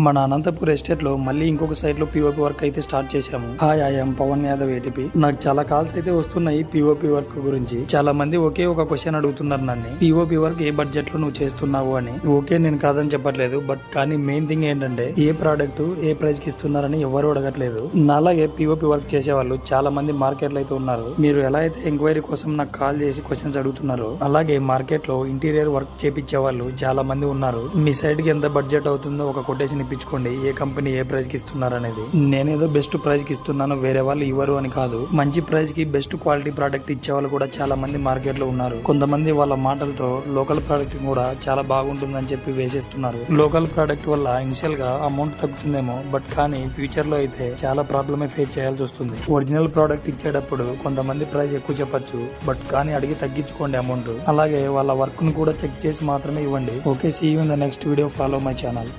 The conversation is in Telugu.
మన అనంతపూర్ ఎస్టేట్ లో మళ్ళీ ఇంకొక సైట్ లో పిఓపి వర్క్ అయితే స్టార్ట్ చేశాము. Hi, I'm Pavan Yadav ATP. నాకు చాలా కాల్స్ అయితే వస్తున్నాయి పిఓపి వర్క్ గురించి. చాలా మంది ఒకే ఒక క్వశ్చన్ అడుగుతున్నారు నన్ను, పిఓపి వర్క్ ఏ బడ్జెట్ లో నువ్వు చేస్తున్నావు అని. ఓకే, నేను కాదని చెప్పట్లేదు, బట్ కానీ మెయిన్ థింగ్ ఏంటంటే ఏ ప్రోడక్ట్ ఏ ప్రైస్ కి ఇస్తున్నారని ఎవరు అడగట్లేదు. నాలాగే పిఓపి వర్క్ చేసే వాళ్ళు చాలా మంది మార్కెట్ లో అయితే ఉన్నారు. మీరు ఎలా అయితే ఎంక్వైరీ కోసం నాకు కాల్ చేసి క్వశ్చన్స్ అడుగుతున్నారో, అలాగే మార్కెట్ లో ఇంటీరియర్ వర్క్ చేపించే వాళ్ళు చాలా మంది ఉన్నారు. మీ సైడ్ కి ఎంత బడ్జెట్ అవుతుందో ఒక కొటేషన్ ఇప్పించుకోండి, ఏ కంపెనీ ఏ ప్రైస్ కి ఇస్తున్నారు అనేది. నేనేదో బెస్ట్ ప్రైస్ కి ఇస్తున్నాను, వేరే వాళ్ళు ఇవ్వరు అని కాదు. మంచి ప్రైస్ కి బెస్ట్ క్వాలిటీ ప్రోడక్ట్ ఇచ్చే వాళ్ళు కూడా చాలా మంది మార్కెట్ లో ఉన్నారు. కొంతమంది వాళ్ళ మాటలతో లోకల్ ప్రోడక్ట్ కూడా చాలా బాగుంటుందని చెప్పి వేసేస్తున్నారు. లోకల్ ప్రోడక్ట్ వల్ల ఇనిషియల్ గా అమౌంట్ తగ్గుతుందేమో, బట్ కానీ ఫ్యూచర్ లో అయితే చాలా ప్రాబ్లమే ఫేస్ చేయాల్సి వస్తుంది. ఒరిజినల్ ప్రోడక్ట్ ఇచ్చేటప్పుడు కొంతమంది ప్రైస్ ఎక్కువ చెప్పొచ్చు, బట్ కానీ అడిగి తగ్గించుకోండి అమౌంట్. అలాగే వాళ్ళ వర్క్ ను కూడా చెక్ చేసి మాత్రమే ఇవ్వండి. Okay, see you in the next video. Follow my channel.